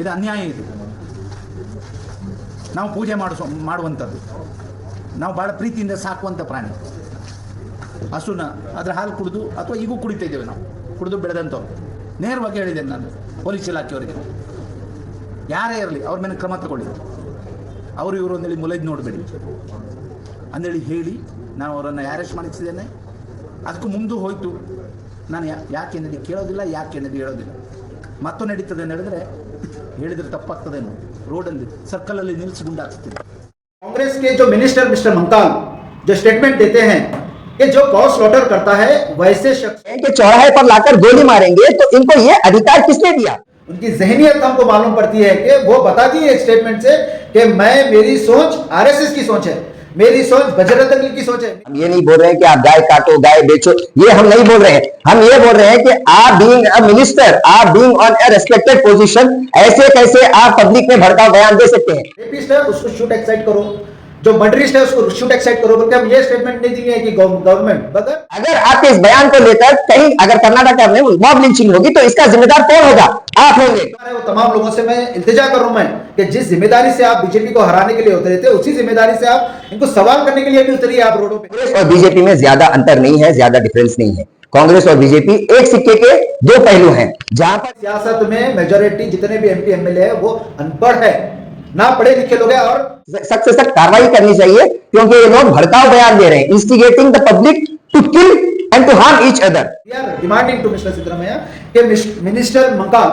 ಇದು ಅನ್ಯಾಯ. ಇದು ನಾವು ಪೂಜೆ ಮಾಡುವಂಥದ್ದು, ನಾವು ಭಾಳ ಪ್ರೀತಿಯಿಂದ ಸಾಕುವಂಥ ಪ್ರಾಣಿ. ಹಸುನ ಅದರ ಹಾಲು ಕುಡಿದು ಅಥವಾ ಈಗೂ ಕುಡಿತಾ ಇದ್ದೇವೆ, ನಾವು ಕುಡಿದು ಬೆಳೆದಂಥವ್ರು. ನೇರವಾಗಿ ಹೇಳಿದ್ದೇನೆ ನಾನು ಪೊಲೀಸ್ ಇಲಾಖೆಯವರಿಗೆ, ಯಾರೇ ಇರಲಿ ಅವ್ರ ಮೇಲೆ ಕ್ರಮ ತಗೊಳ್ಳಿ, ಅವರು ಇವರು ಅಂದೇಳಿ ಮುಲೈದು ನೋಡಬೇಡಿ ಅಂದೇಳಿ ಹೇಳಿ ನಾನು ಅವರನ್ನು ಅರೆಸ್ಟ್ ಮಾಡಿಸಿದ್ದೇನೆ. ಅದಕ್ಕೂ ಮುಂದೆ ಹೋಯಿತು, ನಾನು ಯಾಕೆ ನಡಿ ಕೇಳೋದಿಲ್ಲ, ಯಾಕೆ ನಡಿ ಹೇಳೋದಿಲ್ಲ. ಮತ್ತು ನಡೀತದೆ ಅಂತ ಹೇಳಿದ್ರೆ ಹೇಳಿದ್ರೆ ತಪ್ಪಾಗ್ತದೇನೋ, ರೋಡಲ್ಲಿ ಸರ್ಕಲಲ್ಲಿ ನಿಲ್ಲಿಸಿ ಗುಂಡಾಕ್ಸ್ತೀನಿ. कांग्रेस के जो मिनिस्टर मिस्टर मंकाल जो स्टेटमेंट देते हैं कि जो गौ स्लॉटर करता है वैसे शख्स के चौराहे पर लाकर गोली मारेंगे, तो इनको ये अधिकार किसने दिया? उनकी जहनियत हमको मालूम पड़ती है कि वो बताती है स्टेटमेंट से कि मेरी सोच आरएसएस की सोच है, मेरी सोच बजरंग दल की सोच है। हम ये नहीं बोल रहे हैं कि आप गाय काटो, गाय बेचो, ये हम नहीं बोल रहे हैं। हम ये बोल रहे हैं कि आप बीइंग अ मिनिस्टर, आप being on A respected position, ऐसे कैसे आप पब्लिक में भड़काऊ बयान दे सकते हैं? रेपिस्ट है उसको शूट एक्साइट करो, जो मर्डरिस्ट है उसको शूट एक्साइट करो, बल्कि हम ये स्टेटमेंट नहीं दिए कि गवर्नमेंट अगर आपके इस बयान को लेकर कहीं अगर कर्नाटक में मॉब लिंचिंग होगी तो इसका जिम्मेदार कौन होगा? आप होंगे। वो तमाम लोगों से मैं इल्तिजा कर रहा हूं मैं कि जिस जिम्मेदारी से आप बीजेपी को हराने के लिए उतरे थे, उसी जिम्मेदारी से आप इनको सवाल करने के लिए भी उतरिए आप रोडों पे। कांग्रेस और बीजेपी में ज्यादा अंतर नहीं है, ज्यादा डिफरेंस नहीं है। कांग्रेस और बीजेपी एक सिक्के के दो पहलू हैं। जहां पर सियासत में मेजोरिटी जितने भी एमपी एमएलए है वो अनपढ़ है, ना पढ़े लिखे लोग हैं, और सख्त से सख्त कार्रवाई करनी चाहिए, क्योंकि ये लोग भड़काऊ बयान दे रहे हैं, instigating the public to kill and to harm each other. We are demanding to mister Siddaramaiah कि मिनिस्टर मंकाल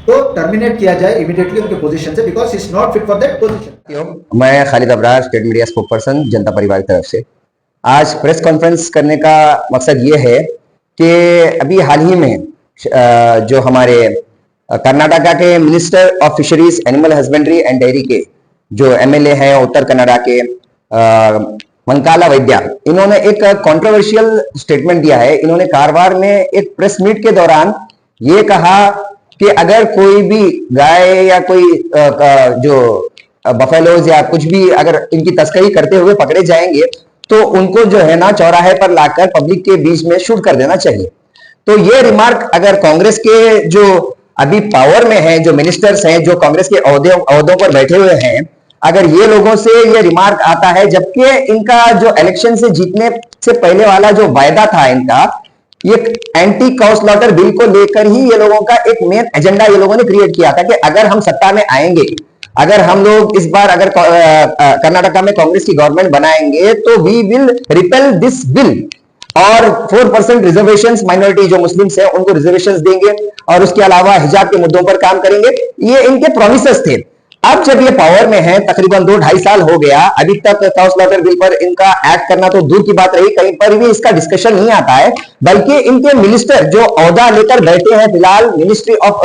को टर्मिनेट किया जाए इमीडिएटली उनके पोजीशन से, because he is not fit for that position. मैं Khalid Abrar, state media spokesperson, Janata Parivar की तरफ से आज प्रेस कॉन्फ्रेंस करने का मकसद ये है कि अभी हाल ही में जो हमारे कर्नाटका के minister of fisheries, animal husbandry and dairy के जो एमएलए हैं उत्तर कन्नड़ा के मंकाला वैद्या, इन्होंने एक कंट्रोवर्शियल स्टेटमेंट दिया है। इन्होंने कारवार में एक प्रेस मीट के दौरान ये कहा कि अगर कोई भी गाय या कोई जो बफेलोज या कुछ भी अगर इनकी तस्करी करते हुए पकड़े जाएंगे तो उनको जो है ना चौराहे पर लाकर पब्लिक के बीच में शूट कर देना चाहिए। तो ये रिमार्क अगर कांग्रेस के जो अभी पावर में हैं, जो मिनिस्टर्स हैं, जो कांग्रेस के ओहदों पर बैठे हुए हैं, अगर ये लोगों से ये रिमार्क आता है, जबकि इनका जो इलेक्शन से जीतने से पहले वाला जो वायदा था इनका, ये एंटी काउ स्लॉटर बिल को लेकर ही ये लोगों का एक मेन एजेंडा ये लोगों ने क्रिएट किया था कि अगर हम सत्ता में आएंगे, अगर हम लोग इस बार अगर कर्नाटका में कांग्रेस की गवर्नमेंट बनाएंगे तो we will repeal this bill, और 4% रिजर्वेशन माइनॉरिटी जो मुस्लिम्स हैं उनको रिजर्वेशंस देंगे, और उसके अलावा हिजाब के मुद्दों पर काम करेंगे। ये इनके प्रोमिसेस थे। अब जब ये पावर में है, तकरीबन 2-2.5 साल हो गया, अभी तक काउ स्लॉटर बिल पर इनका एक्ट करना तो दूर की बात रही, कहीं पर भी इसका डिस्कशन नहीं आता है। बल्कि इनके मिनिस्टर जो ओहदा लेकर बैठे हैं फिलहाल मिनिस्ट्री ऑफ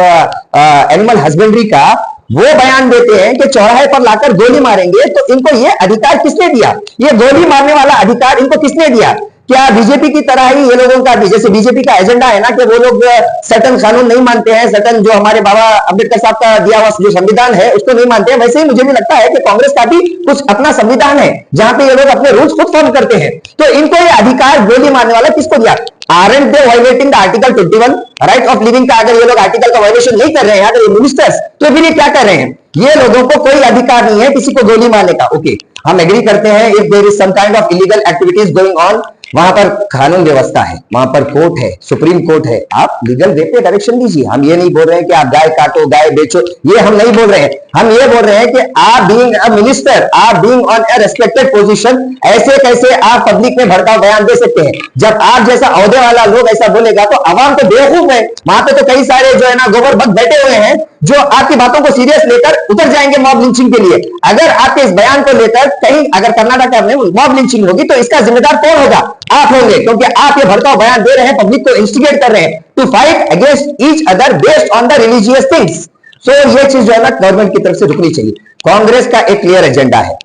एनिमल हस्बेंड्री का, वो बयान देते हैं कि चौराहे पर लाकर गोली मारेंगे, तो इनको ये अधिकार किसने दिया? ये गोली मारने वाला अधिकार इनको किसने दिया? क्या बीजेपी की तरह ही ये लोगों का भी, जैसे बीजेपी का एजेंडा है ना कि वो लोग सटन कानून नहीं मानते हैं, सटन जो हमारे बाबा अम्बेडकर साहब का दिया हुआ जो संविधान है उसको नहीं मानते हैं, वैसे ही मुझे भी लगता है कि कांग्रेस का भी कुछ अपना संविधान है जहां पे ये लोग अपने रूल्स खुद फॉर्म करते हैं। तो इनको ये अधिकार गोली मारने वाला किसको दिया? Aren't they violating the article 21 right of living का? अगर ये लोग आर्टिकल का वायलेशन नहीं कर रहे हैं, अगर ये मिनिस्टर्स, तो फिर ये क्या कर रहे हैं? ये लोगों को कोई अधिकार नहीं है किसी को गोली मारने का। ओके, हम एग्री करते हैं if there is some kind of illegal activities going on, वहां पर कानून व्यवस्था है, वहां पर कोर्ट है, सुप्रीम कोर्ट है, आप लीगल वे पे डायरेक्शन दीजिए। हम ये नहीं बोल रहे हैं कि आप गाय काटो, गाय बेचो, ये हम नहीं बोल रहे हैं। हम ये बोल रहे हैं कि आप बीइंग अ मिनिस्टर, आप being on A respected position, ऐसे कैसे आप पब्लिक में भड़काऊ बयान दे सकते हैं? जब आप जैसा ओहदे वाला लोग ऐसा बोलेगा तो आवाम तो बेवकूफ है। वहां पे तो कई सारे जो है ना गोबर भक्त बैठे हुए हैं जो आपकी बातों को सीरियस लेकर उतर जाएंगे मॉब लिंचिंग के लिए। अगर आपके इस बयान को लेकर कहीं अगर कर्नाटक में मॉब लिंचिंग होगी तो इसका जिम्मेदार कौन होगा? आप होंगे, क्योंकि आप ये भड़काऊ बयान दे रहे हैं, पब्लिक को इंस्टिगेट कर रहे हैं to fight against each other based on the religious things. So ये चीज जो है ना गवर्नमेंट की तरफ से रुकनी चाहिए। कांग्रेस का एक क्लियर एजेंडा है।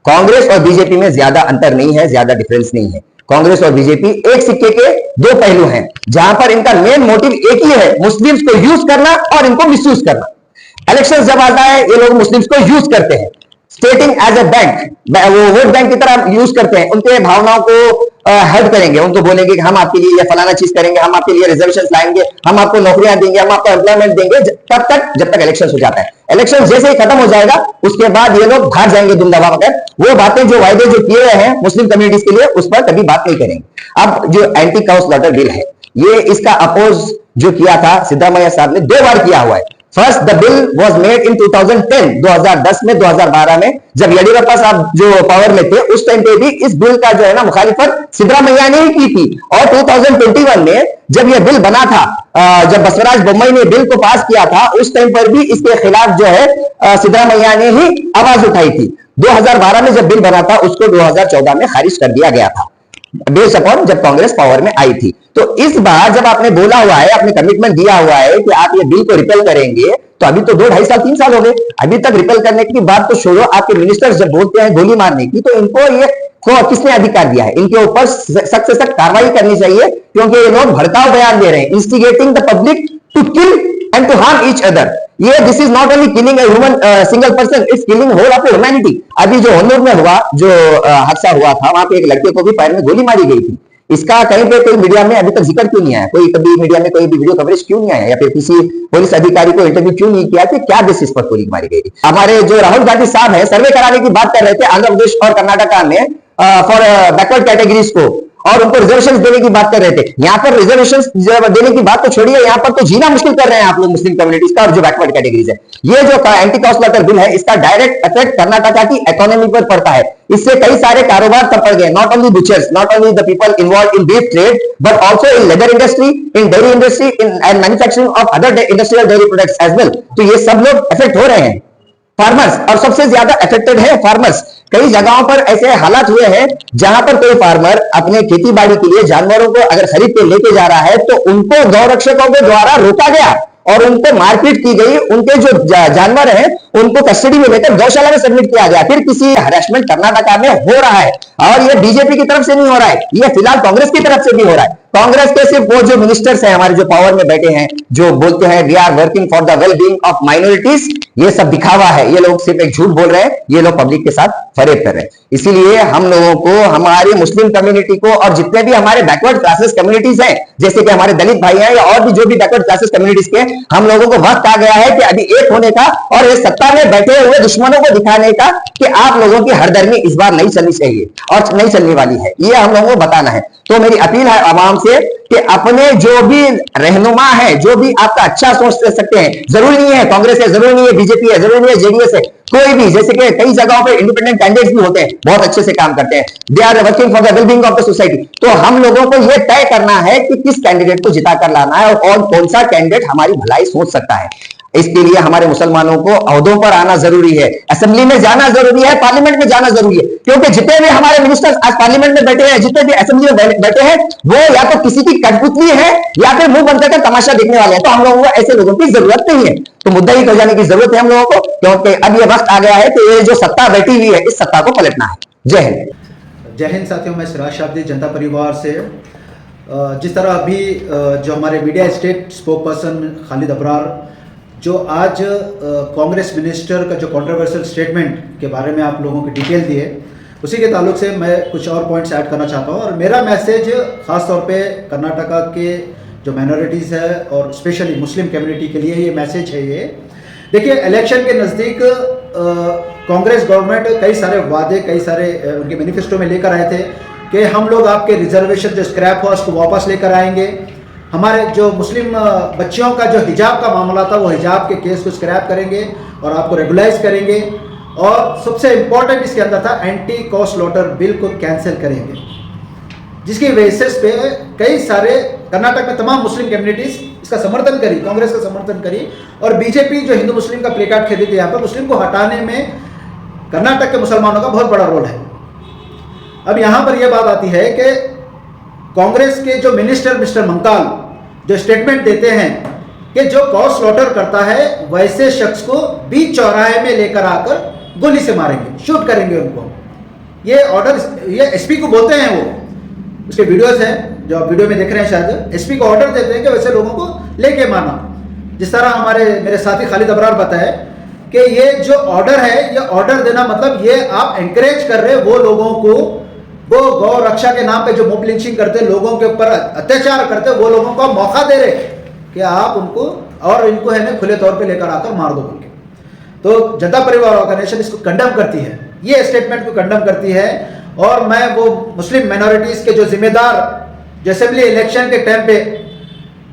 कांग्रेस और बीजेपी में ज्यादा अंतर नहीं है, ज्यादा डिफरेंस नहीं है। कांग्रेस और बीजेपी एक सिक्के के दो पहलू हैं, जहां पर इनका मेन मोटिव एक ही है, मुस्लिम्स को यूज करना और इनको मिसयूज करना। इलेक्शन जब आता है ये लोग मुस्लिम्स को यूज करते हैं, स्टेटिंग एज ए बैंक, वो वोट बैंक की तरह यूज करते हैं, उनके भावनाओं को हर्ट करेंगे, उनको बोलेंगे कि हम आपके लिए ये फलाना चीज करेंगे, हम आपके लिए रिजर्वेशन लाएंगे, हम आपको नौकरियां देंगे, हम आपको एम्प्लॉयमेंट देंगे, तब तक जब तक इलेक्शन हो जाता है। इलेक्शन जैसे ही खत्म हो जाएगा उसके बाद ये लोग भाग जाएंगे दुम दबा कर, वो बातें जो वायदे जो किए हुए हैं मुस्लिम कम्युनिटीज के लिए उस पर कभी बात नहीं करेंगे। अब जो एंटी काउ स्लॉटर बिल है, ये इसका अपोज जो किया था सिद्धारमैया साहब ने 2 बार किया हुआ है। First the bill was made in 2010, 2010 में, 2012 में जब येडियुरप्पा साहब जो पावर में थे उस टाइम पे भी इस बिल का जो है ना मुखालिफत सिद्धरामैया ने ही की थी। और 2021 में जब यह बिल बना था, जब बसवराज बोम्मई ने बिल को पास किया था, उस टाइम पर भी इसके खिलाफ जो है सिद्धरामैया ने ही आवाज उठाई थी। 2012 में जब बिल बना था उसको 2014 में खारिज कर दिया गया था बेस्ड अपॉन जब कांग्रेस पावर में आई थी। तो इस बार जब आपने बोला हुआ है, आपने कमिटमेंट दिया हुआ है कि आप ये बिल को रिपेल करेंगे, तो अभी तो 2 ढाई साल 3 साल हो गए, अभी तक रिपेल करने की बात तो छोड़ो। आपके मिनिस्टर्स जब बोलते हैं गोली मारने की, तो इनको ये किसने अधिकार दिया है? इनके ऊपर सख्त से सख्त कार्रवाई करनी चाहिए, क्योंकि ये लोग भड़काऊ बयान दे रहे हैं, instigating the public to kill and to harm each other. ये this is not only killing a human single person, it's killing whole of humanity. अभी जो हनूर में हुआ, जो हादसा हुआ था, वहां पे एक लड़के को भी पैर में गोली मारी गई थी। इसका कहीं पे कोई मीडिया में अभी तक जिक्र क्यों नहीं आया? कोई कभी मीडिया में कोई वीडियो कवरेज क्यों नहीं आया, या फिर किसी पुलिस अधिकारी को इंटरव्यू क्यों नहीं किया कि क्या बेसिस पर गोली मारी गई थी? हमारे जो राहुल गांधी साहब है, सर्वे कराने की बात कर रहे थे आंध्र प्रदेश और कर्नाटका में फॉर बैकवर्ड कैटेगरीज को, और उनको रिजर्वेशन देने की बात कर रहे थे। यहाँ पर रिजर्वेशन देने की बात तो छोड़िए, यहाँ पर तो जीना मुश्किल कर रहे हैं आप लोग मुस्लिम कम्युनिटीज का, और जो बैकवर्ड कैटेगरीज है। ये जो एंटी काउ स्लॉटर बिल है, इसका डायरेक्ट इफेक्ट कर्नाटका की इकोनॉमी पर पड़ता है। इससे कई सारे कारोबार तब पड़ गए, not only butchers, not only the people involve in beef trade, but also in leather industry, in dairy industry, in and manufacturing of other industrial dairy products as well. तो ये सब लोग इफेक्ट हो रहे हैं, फार्मर्स, और सबसे ज्यादा अफेक्टेड है फार्मर्स। कई जगहों पर ऐसे हालात हुए हैं जहां पर कोई फार्मर अपने खेती बाड़ी के लिए जानवरों को अगर खरीद के लेके जा रहा है, तो उनको गौरक्षकों के द्वारा रोका गया और उनको मारपीट की गई। उनके जो जानवर हैं उनको कस्टडी में लेकर गौशाला में सबमिट किया गया। फिर किसी हरासमेंट कर्नाटका में हो रहा है, और ये बीजेपी की तरफ से नहीं हो रहा है, ये फिलहाल कांग्रेस की तरफ से भी हो रहा है। कांग्रेस के सिर्फ वो जो मिनिस्टर्स हैं हमारे, जो पावर में बैठे हैं, जो बोलते हैं we are working for the well being of minorities, ये सब दिखावा है। ये लोग सिर्फ एक झूठ बोल रहे हैं, ये लोग पब्लिक के साथ फरेब कर रहे हैं। इसीलिए हम लोगों को, हमारी मुस्लिम कम्युनिटी को, और जितने भी हमारे बैकवर्ड क्लासेस कम्युनिटीज हैं, जैसे कि हमारे दलित भाई हैं या और भी जो भी बैकवर्ड क्लासेस कम्युनिटीज के, हम लोगों को वक्त आ गया है कि अभी एक होने का, और इस सत्ता में बैठे हुए दुश्मनों को दिखाने का कि आप लोगों की हरदर्मी इस बार नहीं चलनी चाहिए और नहीं चलने वाली है, ये हम लोगों को बताना है। तो मेरी अपील है आवाम से कि अपने जो भी रहनुमा है, जो भी आपका अच्छा सोच सकते हैं, जरूरी नहीं है कांग्रेस है, जरूरी नहीं है बीजेपी है, जरूरी नहीं है जेडीएस है, कोई भी, जैसे कि कई जगहों पे इंडिपेंडेंट कैंडिडेट्स भी होते हैं, बहुत अच्छे से काम करते हैं, they are working for the wellbeing of the society. तो हम लोगों को यह तय करना है कि किस कैंडिडेट को जिता कर लाना है और कौन सा कैंडिडेट हमारी भलाई सोच सकता है। इसके लिए हमारे मुसलमानों को ओहदों पर आना जरूरी है, असेंबली में जाना जरूरी है, पार्लियामेंट में जाना जरूरी है, क्योंकि जितने भी हमारे मिनिस्टर्स आज पार्लियामेंट में बैठे हैं, जितने भी असेंबली में बैठे हैं, वो या तो किसी की कठपुतली है या फिर मुंह बंद करके तमाशा देखने वाले हैं। तो हम लोगों को ऐसे लोगों की जरूरत नहीं है, तो मुद्दा ही हो जाने की जरूरत है हम लोगों को, क्योंकि अब यह वक्त आ गया है कि ये जो सत्ता बैठी हुई है, इस सत्ता को पलटना है। जय हिंद। जय हिंद साथियों, मैं सिराज शाब्दी जनता परिवार से। जिस तरह अभी जो हमारे media state spoke person Khalid Abrar जो आज कांग्रेस मिनिस्टर का जो कंट्रोवर्शियल स्टेटमेंट के बारे में आप लोगों को डिटेल दिए, उसी के ताल्लुक से मैं कुछ और पॉइंट्स ऐड करना चाहता हूँ। और मेरा मैसेज ख़ास तौर पे कर्नाटका के जो माइनॉरिटीज़ है और स्पेशली मुस्लिम कम्युनिटी के लिए ये मैसेज है। ये देखिए, इलेक्शन के नज़दीक कांग्रेस गवर्नमेंट कई सारे वादे, कई सारे उनके मैनिफेस्टो में लेकर आए थे कि हम लोग आपके रिजर्वेशन जो स्क्रैप हुआ उसको वापस लेकर आएंगे, हमारे जो मुस्लिम बच्चियों का जो हिजाब का मामला था वो हिजाब के केस को स्क्रैप करेंगे और आपको रेगुलाइज करेंगे, और सबसे इम्पोर्टेंट इसके अंदर था एंटी काउ स्लॉटर बिल को कैंसिल करेंगे, जिसकी बेसिस पे कई सारे कर्नाटक में तमाम मुस्लिम कम्युनिटीज इसका समर्थन करी, कांग्रेस का समर्थन करी, और बीजेपी जो हिंदू मुस्लिम का प्ले कार्ड खेली थी यहाँ पर, मुस्लिम को हटाने में कर्नाटक के मुसलमानों का बहुत बड़ा रोल है। अब यहाँ पर यह बात आती है कि कांग्रेस के जो मिनिस्टर मिस्टर मंकाल जो स्टेटमेंट देते हैं कि जो काउ स्लॉटर करता है वैसे शख्स को बीच चौराहे में लेकर आकर गोली से मारेंगे, शूट करेंगे उनको। ये ऑर्डर, ये एसपी को बोलते हैं, वो उसके वीडियोस हैं जो आप वीडियो में देख रहे हैं, शायद एसपी को ऑर्डर देते हैं कि वैसे लोगों को लेके मारना। जिस तरह हमारे मेरे साथी खालिद अबरार बताए कि ये जो ऑर्डर है, ये ऑर्डर देना मतलब ये आप एनकरेज कर रहे हैं वो लोगों को वो गौ रक्षा के नाम पे जो मोब लिंचिंग करते, लोगों के ऊपर अत्याचार करते, वो लोगों को मौका दे रहे कि आप उनको और इनको है ना खुले तौर पे लेकर आकर मार दो बोल के। तो जनता परिवार ऑर्गेनाइजेशन इसको कंडेम करती है, ये स्टेटमेंट को कंडेम करती है। और मैं वो मुस्लिम माइनॉरिटीज के जो जिम्मेदार, जो असेंबली इलेक्शन के टाइम पे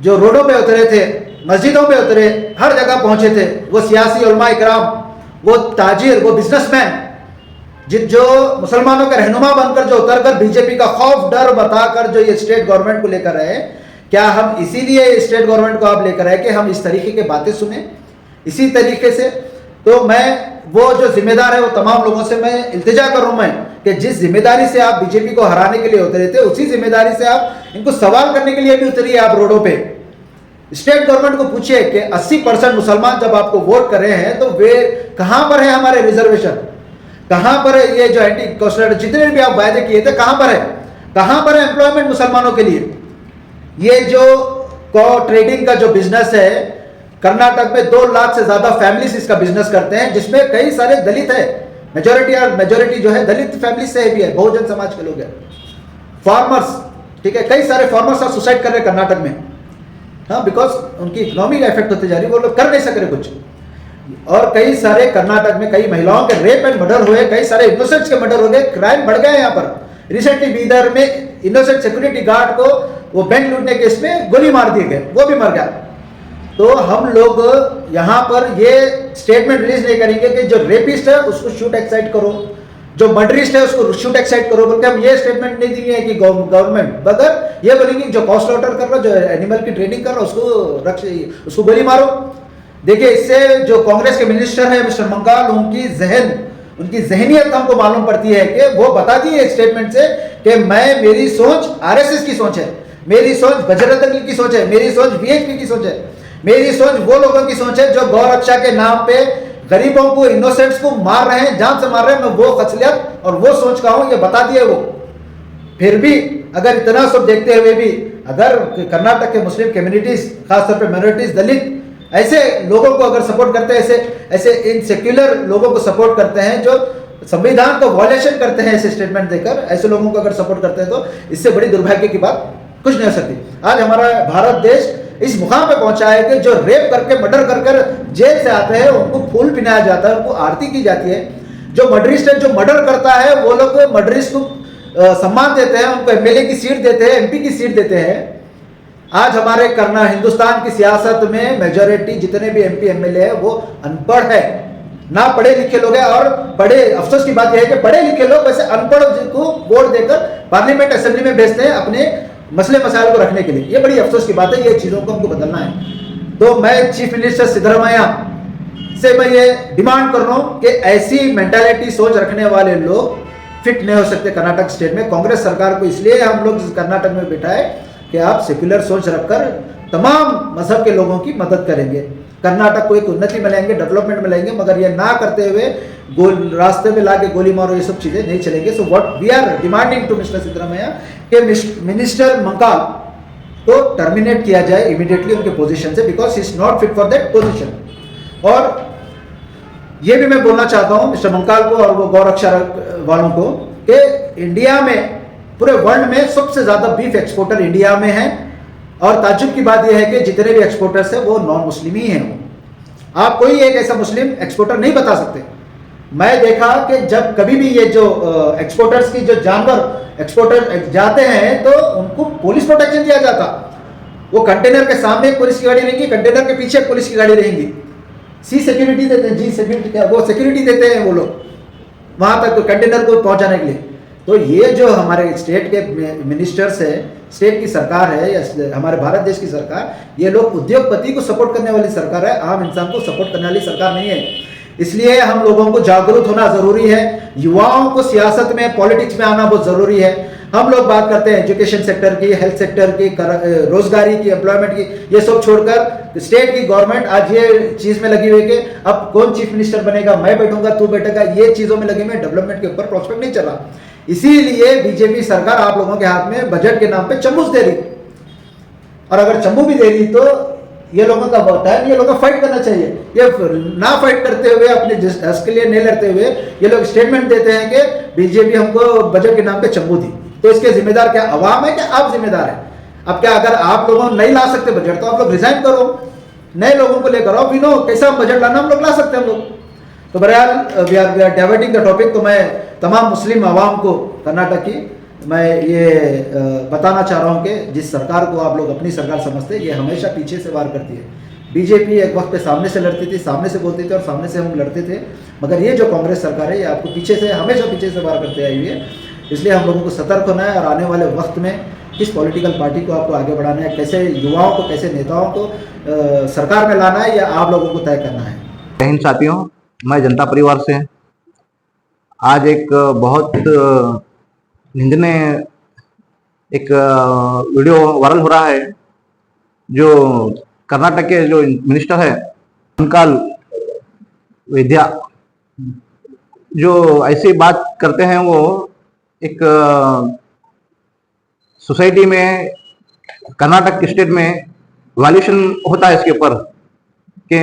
जो रोडों पे उतरे थे, मस्जिदों पे उतरे, हर जगह पहुंचे थे, वो सियासी उलमा इकराम, वो ताजिर, वो बिजनेसमैन, जो मुसलमानों के रहनुमा बनकर जो उतरकर बीजेपी का खौफ डर बताकर जो ये स्टेट गवर्नमेंट को लेकर आए, क्या हम इसीलिए स्टेट गवर्नमेंट को आप लेकर आए कि हम इस तरीके की बातें सुने इसी तरीके से? तो मैं वो जो जिम्मेदार है वो तमाम लोगों से मैं इल्तिजा कर रहा हूं मैं कि जिस जिम्मेदारी से आप बीजेपी को हराने के लिए उतरे थे, उसी जिम्मेदारी से आप इनको सवाल करने के लिए भी उतरिए आप रोडों पे। स्टेट गवर्नमेंट को पूछिए कि 80% मुसलमान जब आपको वोट कर रहे हैं तो वे कहां पर है हमारे रिजर्वेशन, कहां पर है ये जो एंटी कॉन्स्टिट्यूशन जितने भी आप वायदे किए थे, कहां पर है, कहां पर है एम्प्लॉयमेंट मुसलमानों के लिए? ये जो ट्रेडिंग का जो बिजनेस है, कर्नाटक में 2 लाख से ज्यादा फैमिलीज इसका बिजनेस करते हैं, जिसमें कई सारे दलित है, मेजोरिटी जो है दलित फैमिली से भी है, बहुजन समाज के लोग हैं, फार्मर्स, ठीक है, कई सारे फार्मर्स आर सुसाइड कर रहे हैं कर्नाटक में, हाँ, बिकॉज उनकी इकोनॉमी का इफेक्ट होते जा रही है, वो लोग कर नहीं सक रहे कुछ। और कई सारे कर्नाटक में कई महिलाओं के रेप एंड मर्डर हुए, कई सारे इनोसेंट्स के मर्डर हो गए, क्राइम बढ़ गए यहाँ पर। रिसेंटली बीदर में इनोसेंट सिक्योरिटी गार्ड को वो बैंक लूटने केस में गोली मार दिए गए, वो भी मर गया। तो हम लोग यहाँ पर ये स्टेटमेंट रिलीज नहीं करेंगे कि जो रेपिस्ट है उसको शूट एक्साइट करो, जो मर्डरिस्ट है उसको शूट एक्साइट करो, बल्कि हम ये स्टेटमेंट नहीं देंगे कि गवर्नमेंट, मगर ये बोलेंगे जो कॉस्ट लॉटर कर रहा, जो एनिमल की ट्रेडिंग कर रहा उसको गोली मारो। देखिए, इससे जो कांग्रेस के मिनिस्टर है मिस्टर मंकाल, उनकी जहनियत हमको मालूम पड़ती है कि वो बता दिए एक स्टेटमेंट से कि मेरी सोच आरएसएस की सोच है, मेरी सोच बजरंग दल की सोच है, मेरी सोच वीएचपी की सोच है, मेरी सोच वो लोगों की सोच है जो गौ रक्षा के नाम पे गरीबों को, इनोसेंट्स को मार रहे हैं, जान से मार रहे हैं। मैं वो खसलियत और वो सोच का हूं, ये बता दिए वो। फिर भी अगर इतना सब देखते हुए भी अगर कर्नाटक के मुस्लिम कम्युनिटीज, खासतौर पे माइनॉरिटीज, दलित, ऐसे लोगों को अगर सपोर्ट करते हैं, ऐसे इन सेक्युलर लोगों को सपोर्ट करते हैं जो संविधान को वॉयलेशन करते हैं, ऐसे स्टेटमेंट देकर ऐसे लोगों को अगर सपोर्ट करते हैं, तो इससे बड़ी दुर्भाग्य की बात कुछ नहीं हो सकती। आज हमारा भारत देश इस मुकाम पे पहुंचा है कि जो रेप करके, मर्डर कर जेल से आते हैं, उनको फूल पिनाया जाता है, उनको आरती की जाती है। जो मर्डरिस्ट है, जो मर्डर करता है, वो लोग मर्डरिस्ट को सम्मान देते हैं, उनको एमएलए की सीट देते हैं, एमपी की सीट देते हैं। आज हमारे हिंदुस्तान की सियासत में मेजॉरिटी जितने भी एमपी एमएलए है वो अनपढ़ है, ना पढ़े लिखे लोग हैं। और बड़े अफसोस की बात यह है कि पढ़े लिखे लोग वैसे अनपढ़ को वोट देकर पार्लियामेंट असेंबली में भेजते हैं अपने मसले मसाइल को रखने के लिए। ये बड़ी अफसोस की बात है, ये चीजों को हमको बदलना है। तो मैं चीफ मिनिस्टर सिद्धरामैया से मैं ये डिमांड कर रहा हूं कि ऐसी मेंटालिटी, सोच रखने वाले लोग फिट नहीं हो सकते कर्नाटक स्टेट में। कांग्रेस सरकार को इसलिए हम लोग कर्नाटक में बिठाए कि आप सेक्युलर सोच रखकर तमाम मजहब के लोगों की मदद करेंगे, कर्नाटक को एक उन्नति मिलाएंगे, डेवलपमेंट मिलाएंगे, मगर ये ना करते हुए रास्ते में लाके गोली मारो, ये सब चीजें नहीं चलेंगे। So what we are demanding to mister Siddaramaiah कि मिनिस्टर मंकाल को टर्मिनेट किया जाए इमीडिएटली उनके पोजीशन से, because he is not fit for that position. और ये भी मैं बोलना चाहता हूं मिस्टर मंकाल को और वो गौरक्षा वालों को कि इंडिया में, पूरे वर्ल्ड में सबसे ज्यादा बीफ एक्सपोर्टर इंडिया में है। और ताज्जुब की बात यह है कि जितने भी एक्सपोर्टर्स हैं वो नॉन मुस्लिम ही हैं। आप कोई एक ऐसा मुस्लिम एक्सपोर्टर नहीं बता सकते। मैं देखा कि जब कभी भी ये जो एक्सपोर्टर्स की जो जानवर एक्सपोर्टर जाते हैं तो उनको पुलिस प्रोटेक्शन दिया जाता। वो कंटेनर के सामने एक पुलिस की गाड़ी रहेगी, कंटेनर के पीछे एक पुलिस की गाड़ी रहेगी, सी सिक्योरिटी देते हैं, जी सिक्योरिटी, वो सिक्योरिटी देते हैं वो लोग वहां तक कंटेनर को पहुंचाने के लिए। तो ये जो हमारे स्टेट के मिनिस्टर्स है, स्टेट की सरकार है या हमारे भारत देश की सरकार, ये लोग उद्योगपति को सपोर्ट करने वाली सरकार है, आम इंसान को सपोर्ट करने वाली सरकार नहीं है। इसलिए हम लोगों को जागरूक होना जरूरी है, युवाओं को सियासत में, पॉलिटिक्स में आना बहुत जरूरी है। हम लोग बात करते हैं एजुकेशन सेक्टर की, हेल्थ सेक्टर की, रोजगारी की, एम्प्लॉयमेंट की, ये सब छोड़कर स्टेट की गवर्नमेंट आज ये चीज में लगी हुई है कि अब कौन चीफ मिनिस्टर बनेगा, मैं बैठूंगा, तू बैठेगा, ये चीजों में लगे हुए, डेवलपमेंट के ऊपर प्रोस्पेक्ट नहीं चल रहा। इसीलिए बीजेपी सरकार आप लोगों के हाथ में बजट के नाम पे चम्मच दे रही, और अगर चम्मू भी दे रही तो ये लोगों का टाइम, ये लोगों को फाइट करना चाहिए। ये ना फाइट करते हुए, अपने हक के लिए नहीं लड़ते हुए ये लोग स्टेटमेंट देते हैं कि बीजेपी हमको बजट के नाम पे चंबू दी। तो इसके जिम्मेदार क्या अवाम है कि आप जिम्मेदार हैं? अब क्या अगर आप लोगों नहीं ला सकते बजट तो आप लोग रिजाइन करो, नए लोगों को लेकर आओ। वी नो कैसा बजट लाना हम लोग ला सकते हैं हम लोग। तो बहरहाल we are diverting the topic. तो मैं तमाम मुस्लिम आवाम को कर्नाटक की मैं ये बताना चाह रहा हूँ कि जिस सरकार को आप लोग अपनी सरकार समझते हैं, ये हमेशा पीछे से वार करती है। बीजेपी एक वक्त पे सामने से लड़ती थी, सामने से बोलती थी और सामने से हम लड़ते थे, मगर ये जो कांग्रेस सरकार है ये आपको पीछे से, हमेशा पीछे से वार करते आई हुई है। इसलिए हम लोगों को सतर्क होना है और आने वाले वक्त में किस पॉलिटिकल पार्टी को आपको आगे बढ़ाना है, कैसे युवाओं को, कैसे नेताओं को सरकार में लाना है, या आप लोगों को तय करना है। जय हिंद साथियों, मैं जनता परिवार से आज एक बहुत निंदनीय एक वीडियो वायरल हो रहा है। जो कर्नाटक के जो मिनिस्टर है कंकाल विद्या, जो ऐसी बात करते हैं, वो एक सोसाइटी में, कर्नाटक स्टेट में वैल्यूएशन होता है इसके ऊपर कि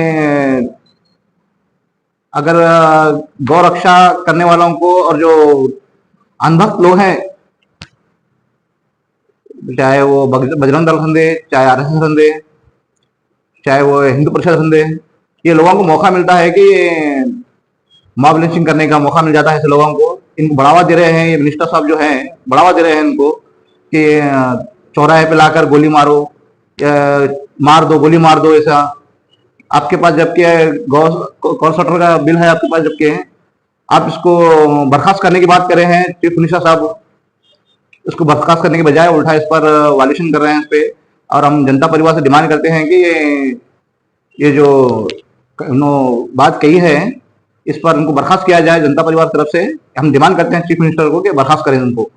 अगर गौ रक्षा करने वालों को और जो अंधभक्त लोग हैं, चाहे वो बजरंग दल संदे, चाहे आरएसएस संदे, चाहे वो हिंदू परिषद संदे, ये लोगों को मौका मिलता है कि मॉब लिंचिंग करने का मौका मिल जाता है ऐसे लोगों को। इनको बढ़ावा दे रहे हैं ये मिनिस्टर साहब जो हैं, बढ़ावा दे रहे हैं इनको कि चौराहे पे लाकर गोली मारो, मार दो, गोली मार दो। ऐसा आपके पास जबकि कॉन्सर्टर का बिल है आपके पास, जबकि आप इसको बर्खास्त करने की बात कर रहे हैं। चीफ मिनिस्टर साहब इसको बर्खास्त करने के बजाय उल्टा इस पर वायलेशन कर रहे हैं इस पे। और हम जनता परिवार से डिमांड करते हैं कि ये जो बात कही है इस पर उनको बर्खास्त किया जाए। जनता परिवार की तरफ से हम डिमांड करते हैं चीफ मिनिस्टर को कि बर्खास्त करें उनको।